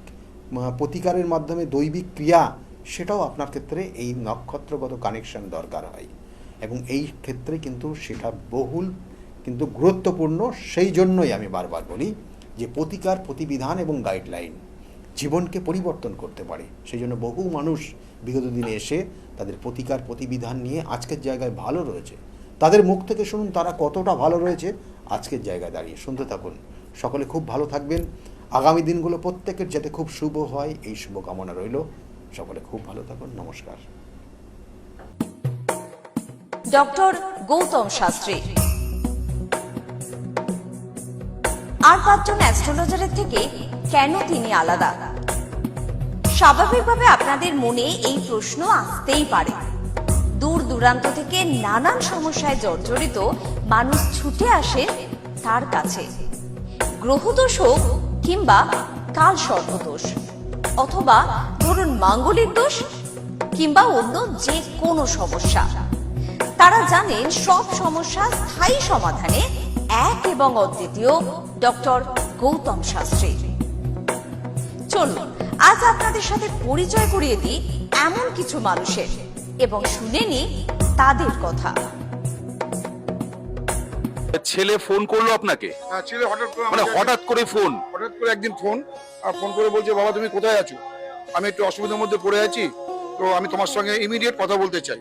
প্রতিকারের মাধ্যমে দৈবিক ক্রিয়া, সেটাও আপনার ক্ষেত্রে এই নক্ষত্রগত কানেকশন দরকার হয়, এবং এই ক্ষেত্রে কিন্তু সেটা বহুল কিন্তু গুরুত্বপূর্ণ। সেই জন্যই আমি বারবার বলি যে প্রতিকার, প্রতিবিধান এবং গাইডলাইন জীবনকে পরিবর্তন করতে পারে। সেই জন্য বহু মানুষ বিগত দিনে এসে তাদের প্রতিকার, প্রতিবিধান নিয়ে আজকের জায়গায় ভালো রয়েছে। তাদের মুখ থেকে শুনুন তারা কতটা ভালো রয়েছে আজকের জায়গায় দাঁড়িয়ে। শুনতে থাকুন। সকলে খুব ভালো থাকবেন। আগামী দিনগুলো প্রত্যেকের যাতে খুব শুভ হয়, এই শুভকামনা রইল। সকলে খুব ভালো থাকুন। নমস্কার। ডক্টর গৌতম শাস্ত্রী আর 5 জন অ্যাস্ট্রোলজারের থেকে কেন তিনি আলাদা? স্বাভাবিকভাবে আপনাদের মনে এই প্রশ্ন আসতেই পারে। দূর দূরান্ত থেকে নানান সমস্যায় জর্জরিত মানুষ ছুটে আসে তার কাছে। গ্রহদোষ হোক কিংবা কাল সর্পদোষ, অথবা ধরুন মাঙ্গলিক দোষ কিংবা অন্য যে কোনো সমস্যা, তারা জানেন সব সমস্যা স্থায়ী সমাধানে এক এবং অদ্বিতীয় ডক্টর গৌতম শাস্ত্রী। চলুন আজ আপনাদের সাথে পরিচয় করিয়ে দিই এমন কিছু মানুষের এবং শুনে নিই তাদের কথা। ছেলে ফোন করলো আপনাকে? হ্যাঁ, ছেলে হঠাৎ করে হঠাৎ করে ফোন? হঠাৎ করে একদিন ফোন করে বলছে, বাবা তুমি কোথায় আছো? আমি একটু অসুবিধার মধ্যে পড়ে আছি, তো আমি তোমার সঙ্গে ইমিডিয়েট কথা বলতে চাই।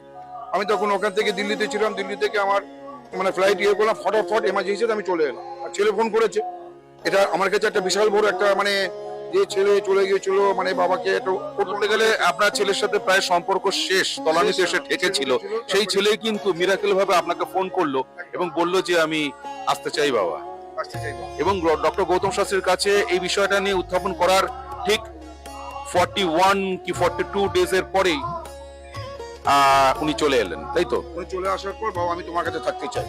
আমি তখন ওখান থেকে দিল্লিতে ছিলাম, দিল্লি থেকে আমার ফ্লাইট করলাম, ফটাফট এমার্জেন্সিতে আমি চলে এলাম। আর ছেলে ফোন করেছে, এটা আমার কাছে একটা বিশাল বড় একটা যে ছেলে চলে গিয়েছিল বাবাকে একটু বলতে গেলে আপনার ছেলের সাথে প্রায় সম্পর্ক শেষ, তলানিতে এসে ঠেকেছিল। সেই ছেলে কিন্তু মিরাকেল ভাবে আপনাকে ফোন করলো এবং বলল যে আমি আসতে চাই বাবা। এবং ডক্টর গৌতম শাস্ত্রীর কাছে এই বিষয়টা নিয়ে উত্থাপন করার ঠিক 41 কি 42 ডেজ এর পরেই উনি চলে এলেন, তাই তো? উনি চলে আসার পর, বাবা আমি তোমার কাছে থাকতে চাই,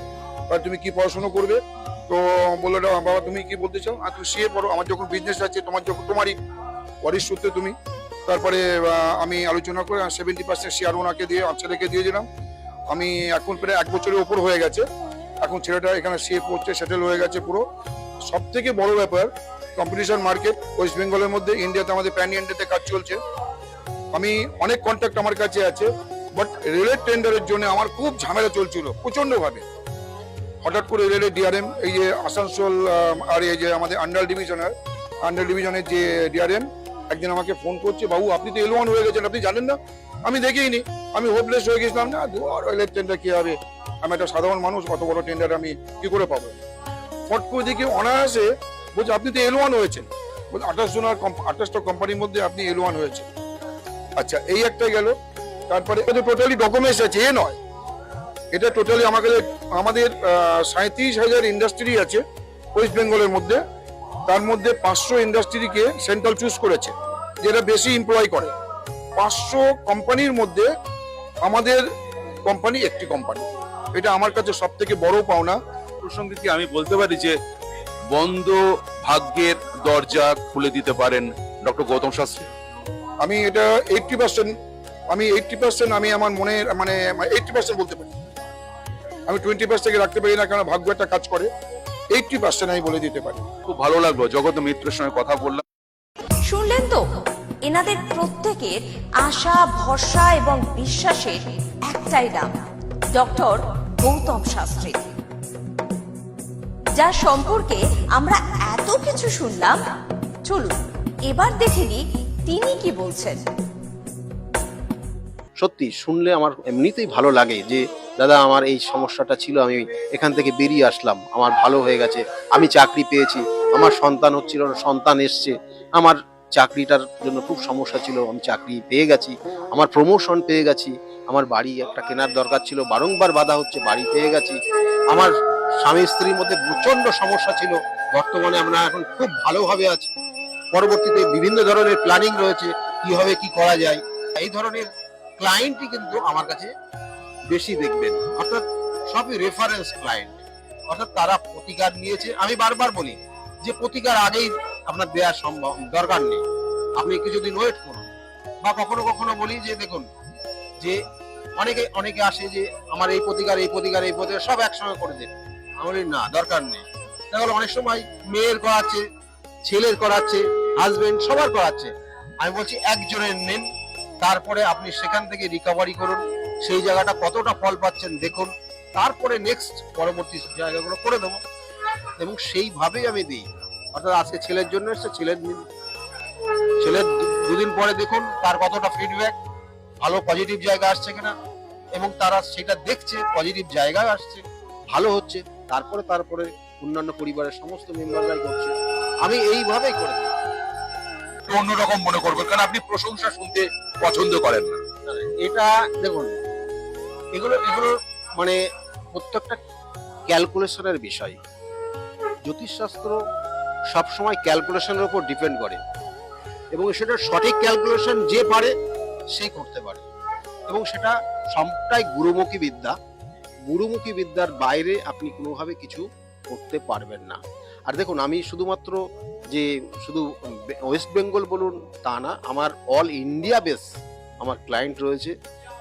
তুমি কি পড়াশোনা করবে? তো বললো, বাবা তুমি কি বলতে চাও? আর তুমি সিএ পড়ো, আমার যখন বিজনেস আছে, তোমারই ওয়ারিশ সূত্রে তুমি। তারপরে আমি আলোচনা করে 70% শেয়ার ওনাকে দিয়ে ছেলেকে দিয়ে দিলাম। আমি এখন প্রায় 1 বছরের উপর হয়ে গেছে, এখন ছেলেটা এখানে সিএ পড়ছে, সেটেল হয়ে গেছে পুরো। সব থেকে বড় ব্যাপার, কম্পিটিশন মার্কেট ওয়েস্ট বেঙ্গলের মধ্যে, ইন্ডিয়াতে আমাদের প্যান ইন্ডিয়াতে কাজ চলছে। আমি অনেক কন্ট্যাক্ট আমার কাছে আছে, বাট রেলের টেন্ডারের জন্য আমার খুব ঝামেলা চলছিল প্রচন্ড ভাবে। হঠাৎ করে রেলের ডিআরএম, এই যে আসানসোল আর এই যে আমাদের আন্ডার ডিভিশনের যে ডিআরএম, একদিন আমাকে ফোন করছে, বাবু আপনি তো L1 হয়ে গেছেন, আপনি জানেন না? আমি দেখিনি, আমি হোপলেস হয়ে গেছিলাম। না রেলের টেন্ডার কি হবে, আমি একটা সাধারণ মানুষ, কত বড় টেন্ডার আমি কি করে পাবো? ফট করে দেখি অনায়াসে বলছে, আপনি তো L1 হয়েছেন। বলছে 28টা কোম্পানির মধ্যে আপনি L1 হয়েছে। আচ্ছা, এই একটা গেল। তারপরে টোটালি ডকুমেন্টস আছে, এ নয়, এটা টোটালি আমাদের 37,000 ইন্ডাস্ট্রি আছে ওয়েস্ট বেঙ্গলের মধ্যে। তার মধ্যে 500 ইন্ডাস্ট্রিকে সেন্ট্রাল চুজ করেছে, যেটা বেশি এমপ্লয় করে। 500 কোম্পানির মধ্যে আমাদের কোম্পানি একটি কোম্পানি, এটা আমার কাছে সব থেকে বড় পাওনা। প্রসঙ্গে কি আমি বলতে পারি যে বন্ধ ভাগ্যের দরজা খুলে দিতে পারেন ডক্টর গৌতম শাস্ত্রী? আমি এটা 80% আমি আমার মনে 80% বলতে পারি। আমি 20% রাখতে পারি না, কারণ ভাগ্য একটা কাজ করে। 80% আমি বলে দিতে পারি। খুব ভালো লাগলো জগত মিত্রের সঙ্গে কথা বললাম। শুনলেন তো, এনাদের প্রত্যেকের আশা, ভরসা এবং বিশ্বাসের একটাই নাম, ডক্টর গৌতম শাস্ত্রী, যার সম্পর্কে আমরা এত কিছু শুনলাম। চলুন এবার দেখে নিই তিনি কি বলছেন। সত্যি শুনলে আমার এমনিতেই ভালো লাগে যে দাদা আমার এই সমস্যাটা ছিল, আমি এখান থেকে বেরিয়ে আসলাম, আমার ভালো হয়ে গেছে, আমি চাকরি পেয়েছি, আমার সন্তান হচ্ছিল না, সন্তান এসছে, আমার চাকরিটার জন্য খুব সমস্যা ছিল, আমি চাকরি পেয়ে গেছি, আমার প্রমোশন পেয়ে গেছি, আমার বাড়ি একটা কেনার দরকার ছিল, বারংবার বাধা হচ্ছে, বাড়ি পেয়ে গেছি, আমার স্বামী স্ত্রীর মধ্যে প্রচন্ড সমস্যা ছিল, বর্তমানে আমরা এখন খুব ভালোভাবে আছি, পরবর্তীতে বিভিন্ন ধরনের প্ল্যানিং রয়েছে কিভাবে কি করা যায়। এই ধরনের ক্লায়েন্টই কিন্তু আমার কাছে বেশি দেখবেন, অর্থাৎ সবই রেফারেন্স ক্লায়েন্ট, অর্থাৎ তারা প্রতিকার নিয়েছে। আমি বারবার বলি যে প্রতিকার আগেই আপনার দেওয়া সম্ভব দরকার নেই, আপনি কিছুদিন ওয়েট করুন। বা কখনো কখনো বলি যে দেখুন যে অনেকে আসে যে আমার এই প্রতিকার সব একসঙ্গে করে দেন, আমি বলি না, দরকার নেই। তাহলে অনেক সময় মেয়ের করাচ্ছে, ছেলের করাচ্ছে, হাজবেন্ড সবার করাচ্ছে, আমি বলছি একজনের নেন, তারপরে আপনি সেখান থেকে রিকভারি করুন, সেই জায়গাটা কতটা ফল পাচ্ছেন দেখুন, তারপরে নেক্সট পরবর্তী জায়গাগুলো করে দেবো, এবং সেইভাবেই আমি দিই। অর্থাৎ আজকে ছেলের জন্য এসছে, ছেলের দুদিন পরে দেখুন তার কতটা ফিডব্যাক, ভালো পজিটিভ জায়গা আসছে কিনা, এবং তারা সেটা দেখছে পজিটিভ জায়গায় আসছে, ভালো হচ্ছে, তারপরে অন্যান্য পরিবারের সমস্ত মেম্বাররাই করছে। আমি এইভাবেই করে দিই। অন্যরকম মনে করবেন, কারণ আপনি প্রশংসা শুনতে পছন্দ করেন না। এটা দেখুন, এগুলো মানে প্রত্যেকটা ক্যালকুলেশনের বিষয়। জ্যোতিষশাস্ত্র সবসময় ক্যালকুলেশনের উপর ডিপেন্ড করে, এবং সেটা সঠিক ক্যালকুলেশন যে পারে সে করতে পারে, এবং সেটা সবটাই গুরুমুখী বিদ্যা। গুরুমুখী বিদ্যার বাইরে আপনি কোনোভাবে কিছু করতে পারবেন না। আর দেখুন, আমি শুধুমাত্র যে শুধু ওয়েস্ট বেঙ্গল বলুন তা না, আমার অল ইন্ডিয়া বেস আমার ক্লায়েন্ট রয়েছে,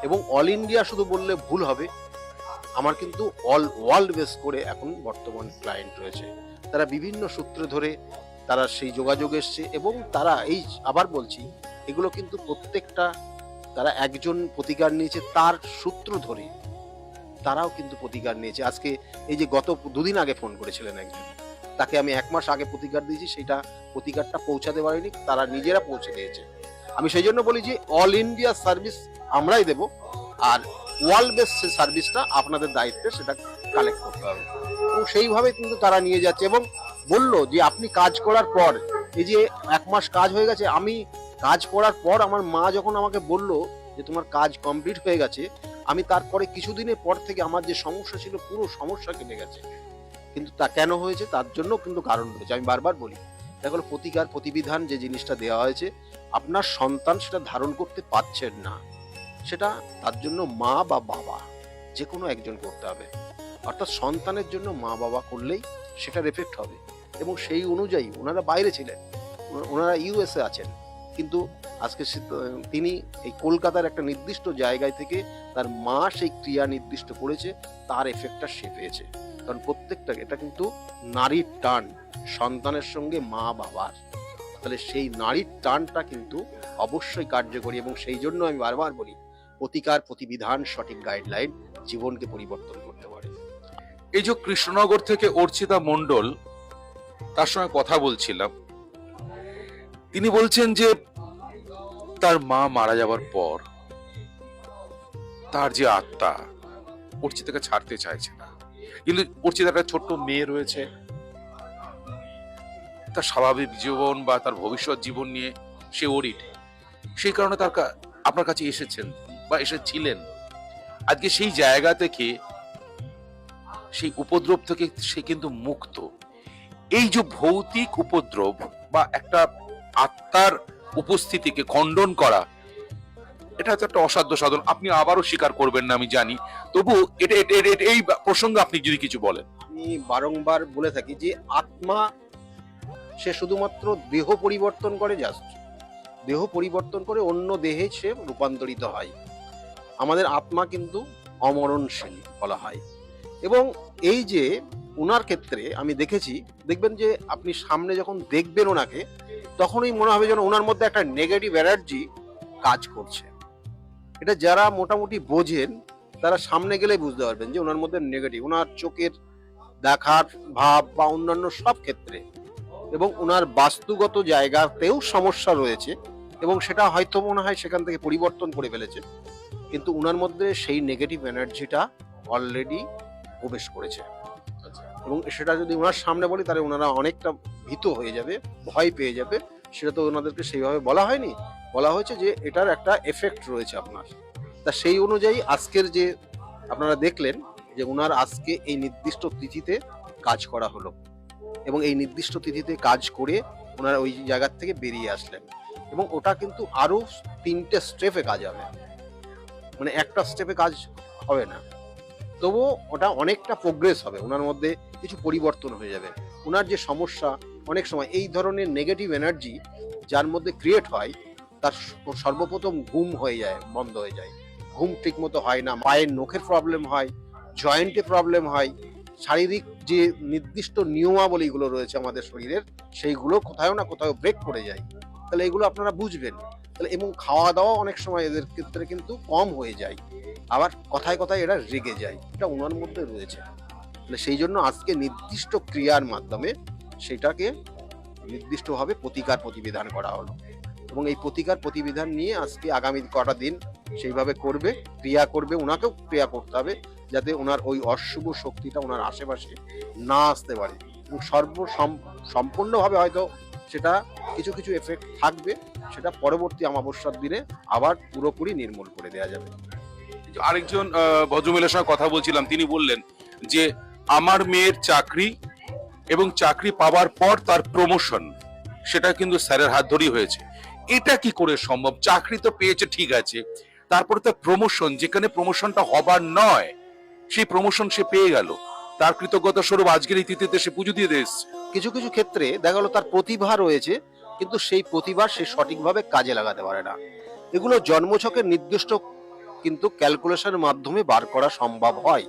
এবং অল ইন্ডিয়া শুধু বললে ভুল হবে, আমার কিন্তু অল ওয়ার্ল্ড বেস করে এখন বর্তমান ক্লায়েন্ট রয়েছে। তারা বিভিন্ন সূত্র ধরে তারা সেই যোগাযোগ এসছে, এবং তারা আবার বলছি, এগুলো কিন্তু প্রত্যেকটা তারা একজন প্রতিকার নিয়েছে তার সূত্র ধরে, তারাও কিন্তু প্রতিকার নিয়েছে। আজকে এই যে গত দুদিন আগে ফোন করেছিলেন একজন, তাকে আমি 1 মাস আগে প্রতিকার দিয়েছি, সেটা প্রতিকারটা পৌঁছাতে পারিনি, তারা নিজেরা পৌঁছে দিয়েছে। আমি সেই জন্য বলি যে অল ইন্ডিয়া সার্ভিস আমরাই দেব, আর ওয়ার্ল্ড বেস সার্ভিসটা আপনাদের দায়িত্বে সেটা কালেক্ট করতে হবে, এবং সেইভাবে কিন্তু তারা নিয়ে যাচ্ছে। এবং বললো যে আপনি কাজ করার পর, এই যে 1 মাস কাজ হয়ে গেছে, আমি কাজ করার পর আমার মা যখন আমাকে বললো যে তোমার কাজ কমপ্লিট হয়ে গেছে, আমি তারপরে কিছুদিনের পর থেকে আমার যে সমস্যা ছিল পুরো সমস্যা কেটে গেছে। কিন্তু তা কেন হয়েছে, তার জন্য কিন্তু কারণ রয়েছে। আমি বারবার বলি, এটা হলো প্রতিকার প্রতিবিধান যে জিনিসটা দেওয়া হয়েছে, আপনার সন্তান সেটা ধারণ করতে পারছেন না, সেটা তার জন্য মা বা বাবা যে কোনো একজন করতে হবে। অর্থাৎ সন্তানের জন্য মা বাবা করলেই সেটার এফেক্ট হবে, এবং সেই অনুযায়ী ওনারা বাইরে ছিলেন, ওনারা ইউএসএ আছেন, কিন্তু আজকে তিনি এই কলকাতার একটা নির্দিষ্ট জায়গায় থেকে তার মা সেই ক্রিয়া নির্দিষ্ট করেছে, তার এফেক্টটা সে পেয়েছে। কারণ প্রত্যেকটা এটা কিন্তু নারীর টান সন্তানের সঙ্গে মা বাবার, তাহলে সেই নারীর টানটা কিন্তু অবশ্যই কার্যকরী, এবং সেই জন্য আমি বারবার বলি, প্রতিকার প্রতিবিধান সঠিক গাইডলাইন জীবনকে পরিবর্তন করতে পারে। এই যে কৃষ্ণনগর থেকে অর্চিতা মণ্ডল, তার সঙ্গে কথা বলছিলাম, তিনি বলছেন যে তার মা মারা যাবার পর তার যে আত্মা অর্চিতাকে ছাড়তে চাইছে না, কিন্তু অর্চিতার একটা ছোট্ট মেয়ে রয়েছে, তার স্বাভাবিক জীবন বা তার ভবিষ্যৎ জীবন নিয়ে সে ওরিড, সেই কারণে আপনার কাছে এসেছেন বা এসেছিলেন। আজকে সেই জায়গা থেকে, সেই উপদ্রব থেকে সে কিন্তু মুক্ত। এই যে ভৌতিক উপদ্রব বা একটা আত্মার উপস্থিতিকে খণ্ডন করা, এটা হচ্ছে একটা অসাধ্য সাধন। আপনি আবারও স্বীকার করবেন না আমি জানি, তবু এটা এই প্রসঙ্গে আপনি যদি কিছু বলেন। আমি বারংবার বলে থাকি যে আত্মা সে শুধুমাত্র দেহ পরিবর্তন করে, জাস্ট দেহ পরিবর্তন করে অন্য দেহে সে রূপান্তরিত হয়। আমাদের আত্মা কিন্তু অমরণশীল বলা হয়, এবং এই যে ওনার ক্ষেত্রে আমি দেখেছি, দেখবেন যে আপনি সামনে যখন দেখবেন ওনাকে, তখনই মনে হবে যেন ওনার মধ্যে একটা নেগেটিভ এনার্জি কাজ করছে। এটা যারা মোটামুটি বোঝেন তারা সামনে গেলেই বুঝতে পারবেন যে ওনার মধ্যে নেগেটিভ, ওনার চোখের দেখার ভাব বা অন্যান্য সব ক্ষেত্রে, এবং ওনার বাস্তুগত জায়গাতেও সমস্যা রয়েছে, এবং সেটা হয়তো মনে হয় সেখান থেকে পরিবর্তন করে ফেলেছে, কিন্তু ওনার মধ্যে সেই নেগেটিভ এনার্জিটা অলরেডি প্রবেশ করেছে। এবং সেটা যদি ওনার সামনে বলি তাহলে ওনারা অনেকটা ভীত হয়ে যাবে, ভয় পেয়ে যাবে। সেটা তো ওনাদেরকে সেইভাবে বলা হয়নি, বলা হয়েছে যে এটার একটা এফেক্ট রয়েছে আপনার। তা সেই অনুযায়ী আজকের যে আপনারা দেখলেন যে ওনার আজকে এই নির্দিষ্ট তিথিতে কাজ করা হলো, এবং এই নির্দিষ্ট তিথিতে কাজ করে ওনারা ওই জায়গার থেকে বেরিয়ে আসলেন, এবং ওটা কিন্তু আরো 3টে স্টেপে কাজ হবে, মানে একটা স্টেপে কাজ হবে না, তবুও ওটা অনেকটা প্রোগ্রেস হবে, ওনার মধ্যে কিছু পরিবর্তন হয়ে যাবে। ওনার যে সমস্যা, অনেক সময় এই ধরনের নেগেটিভ এনার্জি যার মধ্যে ক্রিয়েট হয়, তার সর্বপ্রথম ঘুম হয়ে যায়, বন্ধ হয়ে যায়, ঘুম ঠিক মতো হয় না, পায়ের নখের প্রবলেম হয়, জয়েন্টে প্রবলেম হয়, শারীরিক যে নির্দিষ্ট নিয়মাবলীগুলো রয়েছে আমাদের শরীরের, সেইগুলো কোথাও না কোথাও ব্রেক করে যায়। তাহলে এগুলো আপনারা বুঝবেন। তাহলে এবং খাওয়া দাওয়া অনেক সময় এদের ক্ষেত্রে কিন্তু কম হয়ে যায়, আবার কথায় কথায় এরা রেগে যায়, এটা ওনার মধ্যে রয়েছে। তাহলে সেই জন্য আজকে নির্দিষ্ট ক্রিয়ার মাধ্যমে সেটাকে নির্দিষ্টভাবে প্রতিকার প্রতিবিধান করা হলো, এবং এই প্রতিকার প্রতিবিধান নিয়ে আজকে আগামী কটা দিন সেইভাবে করবে, ক্রিয়া করবে, ওনাকেও ক্রিয়া করতে হবে যাতে ওনার ওই অশুভ শক্তিটা ওনার আশেপাশে না আসতে পারে, এবং সম্পূর্ণভাবে হয়তো সেটা কিছু কিছু এফেক্ট থাকবে, সেটা পরবর্তী অমাবস্যার দিনে আবার পুরোপুরি নির্মূল করে দেওয়া যাবে। আরেকজন ভদ্রমহিলার সঙ্গে কথা বলছিলাম, তিনি বললেন যে আমার মেয়ের চাকরি এবং চাকরি পাওয়ার পর তার প্রমোশন, সেটা কিন্তু স্যারের হাত ধরেই হয়েছে। এটা কি করে সম্ভব? চাকরি তো পেয়েছে ঠিক আছে, তারপরে তার প্রমোশন, যেখানে প্রমোশনটা হবার নয় সেই প্রমোশন সে পেয়ে গেল, তার কৃতজ্ঞতা স্বরূপ আজকের এই তিথিতে সে পুজো দিয়ে এসেছে। কিছু কিছু ক্ষেত্রে দেখা গেল তার প্রতিভা রয়েছে, কিন্তু সেই প্রতিভা সে সঠিকভাবে কাজে লাগাতে পারে না। এগুলো জন্মছকের নির্দিষ্ট কিন্তু ক্যালকুলেশনের মাধ্যমে বার করা সম্ভব হয়,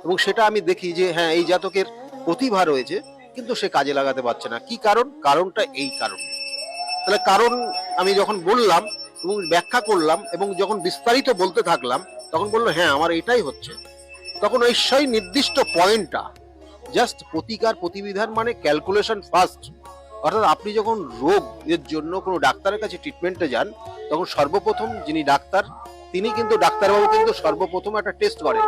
এবং সেটা আমি দেখি যে হ্যাঁ এই জাতকের প্রতিভা রয়েছে কিন্তু সে কাজে লাগাতে পারছে না। কি কারণ? কারণটা এই কারণে। তাহলে কারণ আমি যখন বললাম এবং ব্যাখ্যা করলাম এবং যখন বিস্তারিত বলতে থাকলাম, তখন বললো হ্যাঁ আমার এটাই হচ্ছে, তখন ওই সেই নির্দিষ্ট পয়েন্টটা জাস্ট প্রতিকার প্রতিবিধান মানে ক্যালকুলেশন ফার্স্ট। অর্থাৎ আপনি যখন রোগ এর জন্য কোনো ডাক্তারের কাছে ট্রিটমেন্টে যান, তখন সর্বপ্রথম যিনি ডাক্তার তিনি কিন্তু ডাক্তারবাবু কিন্তু সর্বপ্রথম একটা টেস্ট করেন,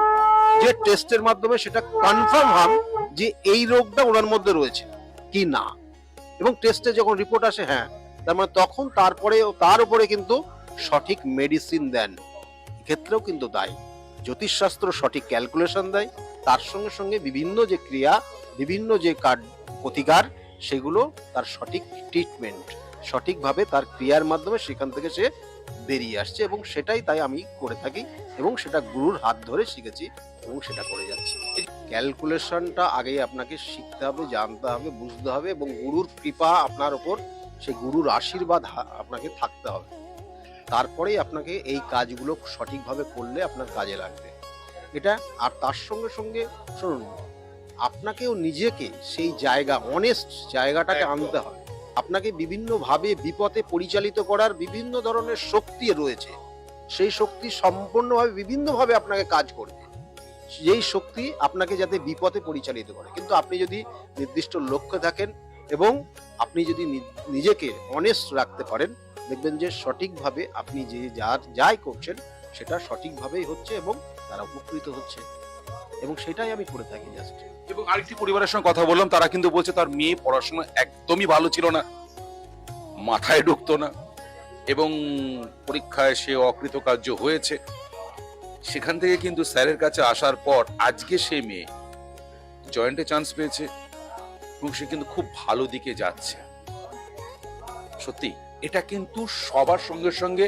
যে টেস্টের মাধ্যমে সেটা কনফার্ম হন যে এই রোগটা ওনার মধ্যে রয়েছে কি না, এবং টেস্টে যখন রিপোর্ট আসে হ্যাঁ, তার মানে তখন তারপরে তার উপরে কিন্তু সঠিক মেডিসিন দেন। এক্ষেত্রেও কিন্তু তাই জ্যোতিষশাস্ত্র সঠিক ক্যালকুলেশন দেয়, তার সঙ্গে সঙ্গে বিভিন্ন যে ক্রিয়া, বিভিন্ন যে প্রতিকার, সেগুলো তার সঠিক ট্রিটমেন্ট, সঠিকভাবে তার ক্রিয়ার মাধ্যমে সেখান থেকে সে বেরিয়ে আসছে, এবং সেটাই তাই আমি করে থাকি এবং সেটা গুরুর হাত ধরে শিখেছি এবং সেটা করে যাচ্ছি। ক্যালকুলেশনটা আগেই আপনাকে শিখতে হবে, জানতে হবে, বুঝতে হবে, এবং গুরুর কৃপা আপনার ওপর, সেই গুরুর আশীর্বাদ আপনাকে থাকতে হবে, তারপরেই আপনাকে এই কাজগুলো সঠিকভাবে করলে আপনার কাজে লাগবে এটা। আর তার সঙ্গে সঙ্গে শুনুন, আপনাকেও নিজেকে সেই জায়গা, অনেস্ট জায়গাটাকে আনতে হবে। আপনাকে বিভিন্নভাবে বিপথে পরিচালিত করার বিভিন্ন ধরনের শক্তি রয়েছে, সেই শক্তি সম্পূর্ণভাবে বিভিন্নভাবে আপনাকে কাজ করবে, যেই শক্তি আপনাকে যাতে বিপথে পরিচালিত করে। কিন্তু আপনি যদি নির্দিষ্ট লক্ষ্যে থাকেন এবং আপনি যদি নিজেকে অনেস্ট রাখতে পারেন, দেখবেন যে সঠিকভাবে আপনি যে যাই করছেন সেটা সঠিকভাবেই হচ্ছে এবং তারা উপকৃত হচ্ছে, এবং সেটাই আমি করে থাকি জাস্ট। এবং আরেকটি পরিবারের সঙ্গে কথা বললাম, তারা কিন্তু বলছে তার মেয়ে পড়াশোনা একদমই ভালো ছিল না, মাথায় ঢুকতো না, এবং পরীক্ষায় সে অকৃতকার্য হয়েছে। সেখান থেকে কিন্তু স্যারের কাছে আসার পর আজকে সে মেয়ে জয়েন্টে চান্স পেয়েছে এবং সে কিন্তু খুব ভালো দিকে যাচ্ছে। সত্যি এটা কিন্তু সবার সঙ্গে সঙ্গে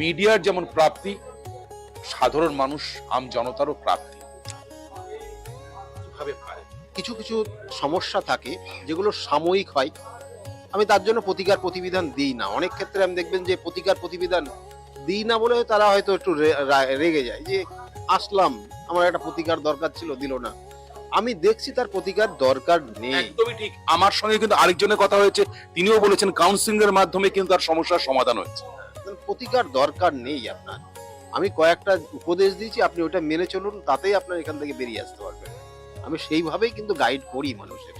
মিডিয়ার যেমন প্রাপ্তি, সাধারণ মানুষ আম জনতারও প্রাপ্তি। কিছু কিছু সমস্যা থাকে যেগুলো সাময়িক হয়, আমি তার জন্য প্রতিকার প্রতিবিধান দিই না। অনেক ক্ষেত্রে আমি দেখবেন যে প্রতিকার প্রতিবিধান দিই না বলে তারা হয়তো একটু রেগে যায় যে আসলাম, আমার একটা প্রতিকার দরকার ছিল, দিল না। আমি দেখছি তার প্রতিকার দরকার নেই। একদমই ঠিক। আমার সঙ্গে কিন্তু আরেকজনের কথা হয়েছে, তিনিও বলেছেন কাউন্সিলিং এর মাধ্যমে কিন্তু তার সমস্যার সমাধান হয়েছে। প্রতিকার দরকার নেই আপনার, আমি কয়েকটা উপদেশ দিয়েছি, আপনি ওটা মেনে চলুন, তাতেই আপনার এখান থেকে বেরিয়ে আসতে পারবেন। আমি সেইভাবেই কিন্তু গাইড করি মানুষের।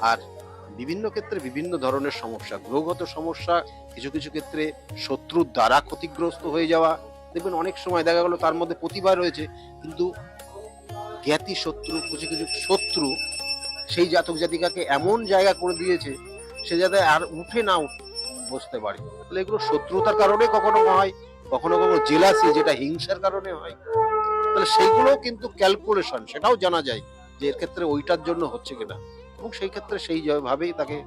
আর বিভিন্ন ক্ষেত্রে বিভিন্ন ধরনের সমস্যা, গ্রহগত সমস্যা, কিছু কিছু ক্ষেত্রে শত্রুর দ্বারা ক্ষতিগ্রস্ত হয়ে যাওয়া, দেখবেন অনেক সময় দেখা গেল তার মধ্যে প্রতিভা রয়েছে কিন্তু জ্ঞাতি শত্রু, কিছু কিছু শত্রু সেই জাতক জাতিকাকে এমন জায়গা করে দিয়েছে সে যাতে আর উঠে না বসতে পারে। তাহলে এগুলো শত্রুতার কারণে কখনো হয়, কখনো কখনো জেলাসি, যেটা হিংসার কারণে হয়। তাহলে সেইগুলোও কিন্তু ক্যালকুলেশন, সেটাও জানা যায় যে এর ক্ষেত্রে ওইটার জন্য হচ্ছে কিনা, এবং সেই ক্ষেত্রে সেইভাবেই তাকে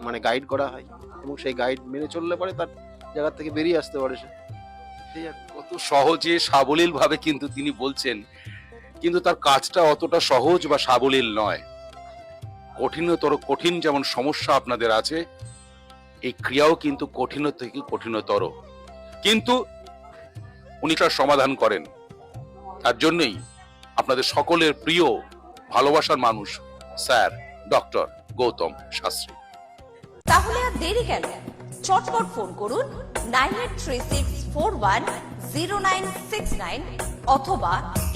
মানে গাইড করা হয়, এবং সেই গাইড মেনে চললে পারে তার জায়গা থেকে বেরিয়ে আসতে পারে সে। কত সহজে সাবলীল ভাবে কিন্তু তিনি বলছেন, কিন্তু তার কাজটা অতটা সহজ বা সাবলীল নয়। কঠিন যেমন সমস্যা আপনাদের আছে, এই ক্রিয়াও কিন্তু কঠিন থেকে কঠিনতর, কিন্তু উনি তার সমাধান করেন। তার জন্যই আপনাদের সকলের প্রিয় ভালোবাসার মানুষ স্যার ডক্টর গৌতম শাস্ত্রী। তাহলে আর দেরি কেন? চটপট ফোন করুন 9836410969 অথবা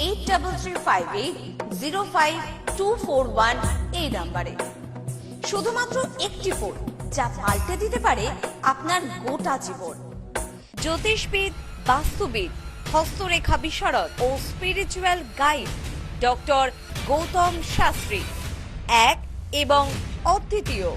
8335805241 এই নম্বরে। শুধুমাত্র একটি ফোন যা পাল্টে দিতে পারে আপনার গোটা জীবন। জ্যোতিষবিদ, বাস্তুবিদ, হস্তরেখা বিশারদ ও spiritual guide doctor Gautam Shastri, এক এবং অদ্বিতীয়।